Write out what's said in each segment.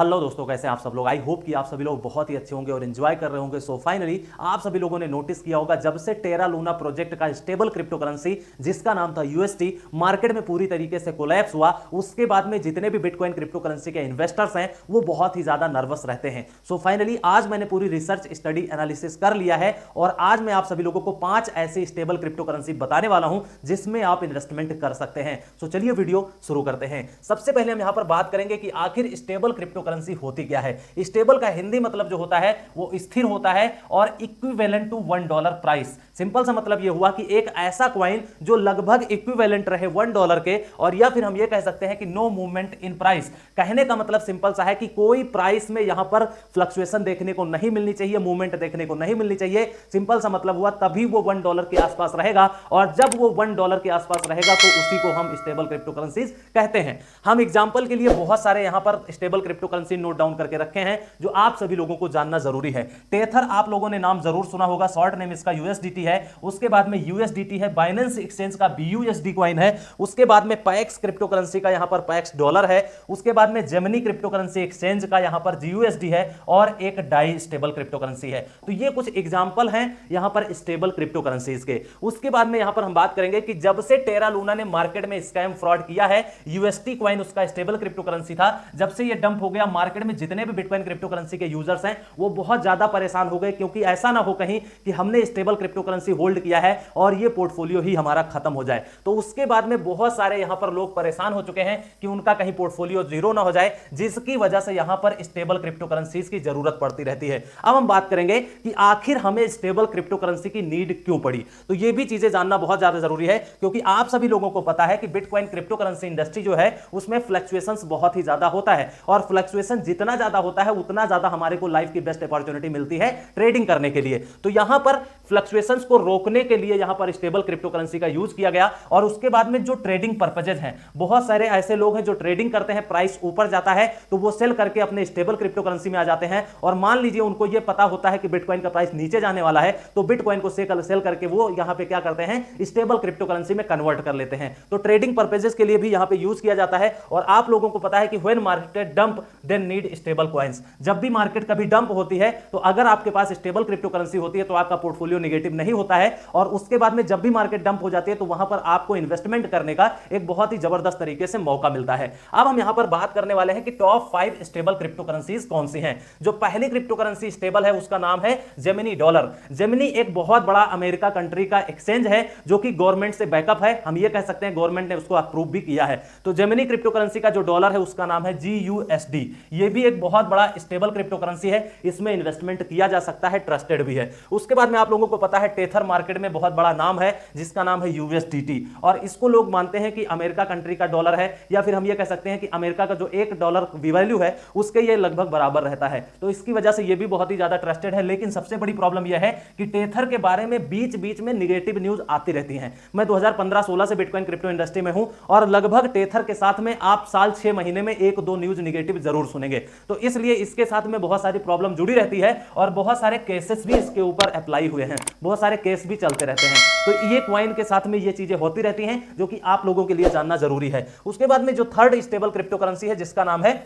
Hello दोस्तों, कैसे हैं आप सब लोग। आई होप कि आप सभी लोग बहुत ही अच्छे होंगे और एंजॉय कर रहे होंगे। सो फाइनली आप सभी लोगों ने नोटिस किया होगा, जब से टेरा लूना प्रोजेक्ट का स्टेबल क्रिप्टो करेंसी जिसका नाम था यूएसटी मार्केट में पूरी तरीके से कोलैप्स हुआ, उसके बाद में जितने भी बिटकॉइन क्रिप्टो करेंसी के इन्वेस्टर्स हैं वो बहुत ही ज्यादा नर्वस रहते हैं। सो फाइनली आज मैंने पूरी रिसर्च स्टडी एनालिसिस कर लिया है और आज मैं आप सभी लोगों को 5 ऐसे स्टेबल क्रिप्टो करेंसी बताने वाला हूं जिसमें आप इन्वेस्टमेंट कर सकते हैं। सो चलिए वीडियो शुरू करते हैं। सबसे पहले हम यहां पर बात करेंगे कि आखिर स्टेबल क्रिप्टो करेंसी होती क्या है। स्टेबल का हिंदी मतलब जो होता है वो स्थिर होता है और इक्विवेलेंट टू $1 प्राइस। सिंपल सा मतलब ये हुआ कि एक ऐसा कॉइन जो लगभग इक्विवेलेंट रहे $1 के, और या फिर हम ये कह सकते हैं कि नो मूवमेंट इन प्राइस। कहने का मतलब सिंपल सा है कि कोई प्राइस में यहां पर फ्लक्चुएशन देखने को नहीं मिलनी चाहिए, मूवमेंट देखने को नहीं मिलनी चाहिए। सिंपल सा मतलब हुआ तभी वो $1 के आसपास रहेगा, और जब वो $1 के आसपास रहेगा तो उसी को हम स्टेबल क्रिप्टो करेंसीज कहते हैं। हम एग्जांपल के लिए बहुत सारे यहां पर stable crypto currency note down करके रखे हैं जो आप सभी लोगों को जानना जरूरी है। टेथर आप लोगों ने नाम जरूर सुना होगा, शॉर्ट नेम इसका यूएसडीटी है। उसके बाद में यूएसडीटी है, बाइनेंस एक्सचेंज का बीयूएसडी कॉइन है। उसके बाद में पैक्स क्रिप्टो करेंसी का यहां पर पैक्स डॉलर है। उसके बाद में जेमिनी क्रिप्टो करेंसी एक्सचेंज का यहां पर जीयूएसडी है और एक डाई स्टेबल क्रिप्टो करेंसी है। तो ये कुछ एग्जांपल हैं यहां पर स्टेबल क्रिप्टो करेंसीज के। उसके बाद में यहां पर हम बात करेंगे कि जब से टेरा लूना ने मार्केट में स्कैम फ्रॉड किया है, यूएसटी कॉइन उसका स्टेबल क्रिप्टो करेंसी था, जब से ये डंप हो गया मार्केट में, जितने भी बिटकॉइन क्रिप्टो करेंसी के यूजर्स हैं वो बहुत ज्यादा परेशान हो गए, क्योंकि ऐसा ना हो कहीं कि हमने स्टेबल क्रिप्टो करेंसी होल्ड किया है और ये पोर्टफोलियो ही हमारा खत्म हो जाए। तो उसके बाद में बहुत सारे यहां पर लोग परेशान हो चुके हैं कि उनका कहीं पोर्टफोलियो जीरो ना हो जाए, जिसकी वजह से यहां पर स्टेबल क्रिप्टो करेंसीज की जरूरत पड़ती रहती है। अब हम बात करेंगे कि आखिर हमें स्टेबल क्रिप्टो करेंसी की नीड क्यों पड़ी। तो ये भी चीजें जानना बहुत ज्यादा जरूरी है, क्योंकि आप सभी लोगों को पता है कि बिटकॉइन क्रिप्टो करेंसी इंडस्ट्री जो है उसमें फ्लक्चुएशंस बहुत ही ज्यादा होता है, और फ्लक्चुएशन जितना ज्यादा होता है उतना ज्यादा हमारे को लाइफ की बेस्ट अपॉर्चुनिटी मिलती है ट्रेडिंग करने के लिए। तो यहां पर फ्लक्चुएशंस को रोकने के लिए यहां पर स्टेबल क्रिप्टो करेंसी का यूज किया गया। और उसके बाद में जो ट्रेडिंग पर्पजेज हैं, बहुत सारे ऐसे लोग हैं जो ट्रेडिंग करते हैं, प्राइस ऊपर जाता है तो वो सेल करके अपने स्टेबल क्रिप्टो करेंसी में आ जाते हैं, और मान लीजिए उनको ये पता होता है कि बिटकॉइन का प्राइस नीचे जाने वाला है, तो बिटकॉइन को सेल करके वो यहां पे क्या करते हैं, स्टेबल क्रिप्टो करेंसी में कन्वर्ट कर लेते हैं। तो ट्रेडिंग पर्पजेज के लिए भी यहां पे यूज किया जाता है। और आप लोगों को पता है कि when market dump then need stable coins. जब भी मार्केट कभी डंप होती है तो अगर आपके पास स्टेबल क्रिप्टो करेंसी होती है तो आपका पोर्टफोलियो नेगेटिव नहीं होता है, और उसके बाद में जब भी मार्केट डंप हो जाती है तो वहां पर आपको इन्वेस्टमेंट करने का एक बहुत ही जबरदस्त तरीके से मौका मिलता है। अब हम यहां पर बात करने वाले हैं कि टॉप 5 स्टेबल क्रिप्टो करेंसीज कौन सी हैं। जो पहली क्रिप्टो करेंसी स्टेबल है उसका नाम है जेमिनी डॉलर। जेमिनी एक बहुत बड़ा अमेरिका कंट्री का एक्सचेंज है जो कि गवर्नमेंट से बैकअप है, हम ये कह सकते हैं गवर्नमेंट ने उसको अप्रूव भी किया है। तो जेमिनी क्रिप्टो करेंसी का जो डॉलर है उसका नाम है GUSD। ये भी एक बहुत बड़ा स्टेबल क्रिप्टो करेंसी है, इसमें इन्वेस्टमेंट किया जा सकता है, ट्रस्टेड भी है। उसके बाद में आप लोगों को पता है टेथर मार्केट में बहुत बड़ा नाम है जिसका नाम है USDT, और इसको लोग मानते हैं कि अमेरिका कंट्री का डॉलर है, या फिर हम ये कह सकते हैं कि अमेरिका का जो $1 वैल्यू है उसके ये लगभग बराबर रहता है। तो इसकी वजह से ये भी बहुत ही ज्यादा ट्रस्टेड है। लेकिन सबसे बड़ी प्रॉब्लम यह है कि टेथर के बारे में बीच बीच में निगेटिव न्यूज आती रहती है। मैं 2015-16 से बिटकॉइन क्रिप्टो इंडस्ट्री में हूं, और लगभग टेथर के साथ में आप साल 6 महीने में 1-2 न्यूज निगेटिव जरूर सुनेंगे। तो इसलिए इसके साथ में बहुत सारी प्रॉब्लम जुड़ी रहती है, और बहुत सारे केसेस भी इसके ऊपर अप्लाई हुए हैं, बहुत सारे केस भी चलते रहते हैं। तो ये कॉइन के साथ में ये चीजें होती रहती हैं जो कि आप लोगों के लिए जानना जरूरी है। उसके बाद में जो थर्ड स्टेबल क्रिप्टो करेंसी है जिसका नाम है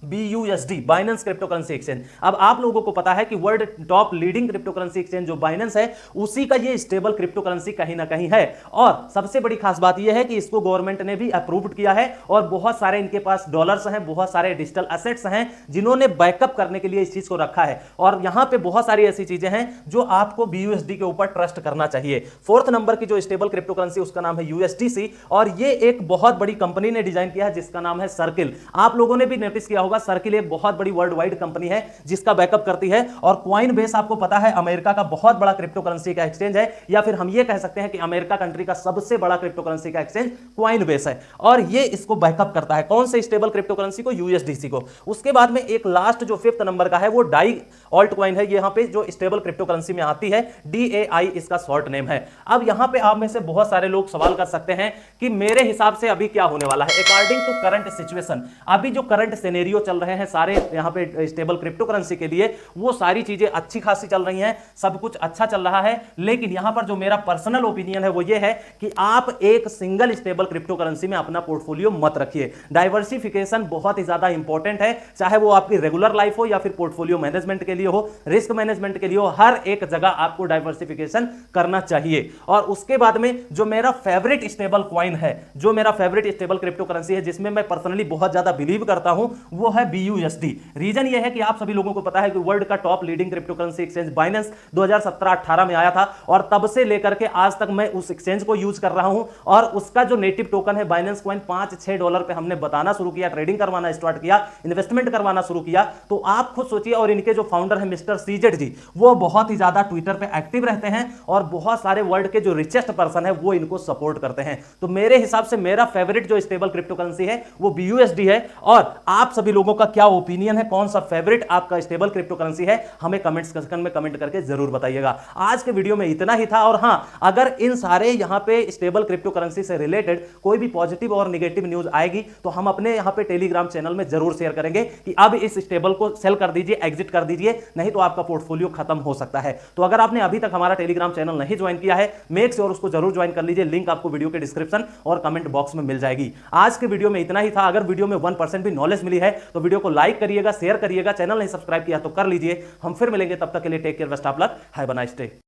BUSD, Binance crypto currency exchange. अब आप लोगों को पता है कि world top leading crypto currency exchange जो बाइनेंस है उसी का ये स्टेबल क्रिप्टो करेंसी कहीं ना कहीं है। और सबसे बड़ी खास बात यह है कि इसको गवर्नमेंट ने भी अप्रूव्ड किया है, और बहुत सारे इनके पास डॉलर्स हैं, बहुत सारे डिजिटल एसेट्स हैं जिन्होंने बैकअप करने के लिए इस चीज को रखा है। और यहां पे बहुत सारी ऐसी चीजें हैं जो आपको BUSD के ऊपर ट्रस्ट करना चाहिए। फोर्थ नंबर की जो स्टेबल क्रिप्टो करेंसी उसका नाम है USDC, और ये एक बहुत बड़ी कंपनी ने डिजाइन किया है जिसका नाम है सर्किल। आप लोगों ने भी नोटिस किया होगा, सर्किल एक बहुत बड़ी वर्ल्ड वाइड कंपनी है जिसका बैकअप करती है। और कॉइन बेस आपको पता है अमेरिका का बहुत बड़ा क्रिप्टो करेंसी का एक्सचेंज है, या फिर हम ये कह सकते हैं कि अमेरिका कंट्री का सबसे बड़ा क्रिप्टो करेंसी का एक्सचेंज कॉइन बेस है, और ये इसको बैकअप करता है। कौन से स्टेबल क्रिप्टो करेंसी को? USDC को। उसके बाद में एक लास्ट जो 5th नंबर का है वो डाई ऑल्ट कॉइन है, यहां पे जो स्टेबल क्रिप्टो करेंसी में आती है, DAI इसका शॉर्ट नेम है। अब यहां पे आप में से बहुत सारे लोग सवाल कर सकते हैं कि मेरे हिसाब से अभी क्या होने वाला है। अकॉर्डिंग टू करंट सिचुएशन, अभी जो करंट सिनेरियो पोर्टफोलियो चल रहे हैं सारे यहां पे स्टेबल क्रिप्टो करेंसी के लिए, वो सारी चीजें अच्छी खासी चल रही हैं, सब कुछ अच्छा चल रहा है। लेकिन यहां पर जो मेरा पर्सनल ओपिनियन है वो ये है कि आप एक सिंगल स्टेबल क्रिप्टो करेंसी में अपना पोर्टफोलियो मत रखिए। डाइवर्सिफिकेशन बहुत ही ज्यादा इंपॉर्टेंट है, चाहे वो आपकी रेगुलर लाइफ हो या फिर पोर्टफोलियो मैनेजमेंट के लिए हो, रिस्क मैनेजमेंट के लिए हो, हर एक जगह आपको डाइवर्सिफिकेशन करना चाहिए। और उसके बाद में जो मेरा फेवरेट स्टेबल कॉइन है, जो मेरा फेवरेट स्टेबल क्रिप्टो करेंसी है जिसमें मैं पर्सनली बहुत ज्यादा बिलीव करता हूं, वो है BUSD। रीजन ये है कि आप सभी लोगों को पता है कि वर्ल्ड का top leading crypto currency exchange Binance 2017-18 में आया था और तब से लेकर के आज तक मैं उस एक्सचेंज को यूज कर रहा हूं और उसका जो नेटिव टोकन है बाइनेंस कॉइन $5-6 पे हमने बताना शुरू किया, ट्रेडिंग करवाना स्टार्ट किया, इन्वेस्टमेंट करवाना शुरू किया। तो आप खुद सोचिए, और इनके जो फाउंडर है मिस्टर CZ जी, वो बहुत ही ज्यादा ट्विटर पे एक्टिव रहते हैं और बहुत सारे वर्ल्ड के जो रिचेस्ट पर्सन है वो इनको सपोर्ट करते हैं। तो मेरे हिसाब से मेरा फेवरेट जो स्टेबल क्रिप्टो करेंसी है वो BUSD है। और आप सभी लोगों का क्या ओपिनियन है, कौन सा फेवरेट आपका स्टेबल क्रिप्टो करेंसी है, हमें कमेंट सेक्शन में कमेंट करके जरूर बताइएगा। आज के वीडियो में इतना ही था। और हां, अगर इन सारे यहां पे स्टेबल क्रिप्टो करेंसी से रिलेटेड कोई भी पॉजिटिव और नेगेटिव न्यूज आएगी तो हम अपने यहां पे टेलीग्राम चैनल में जरूर शेयर करेंगे कि अब इस स्टेबल को सेल कर दीजिए, एग्जिट कर दीजिए, नहीं तो आपका पोर्टफोलियो खत्म हो सकता है। तो अगर आपने अभी तक हमारा टेलीग्राम चैनल नहीं ज्वाइन किया है, मेक श्योर उसको जरूर ज्वाइन कर लीजिए, लिंक आपको वीडियो के डिस्क्रिप्शन और कमेंट बॉक्स में मिल जाएगी। आज के वीडियो में इतना ही था। अगर वीडियो में 1% भी नॉलेज मिली है तो वीडियो को लाइक करिएगा, शेयर करिएगा, चैनल नहीं सब्सक्राइब किया तो कर लीजिए। हम फिर मिलेंगे, तब तक के लिए take care, best of luck, have a nice day.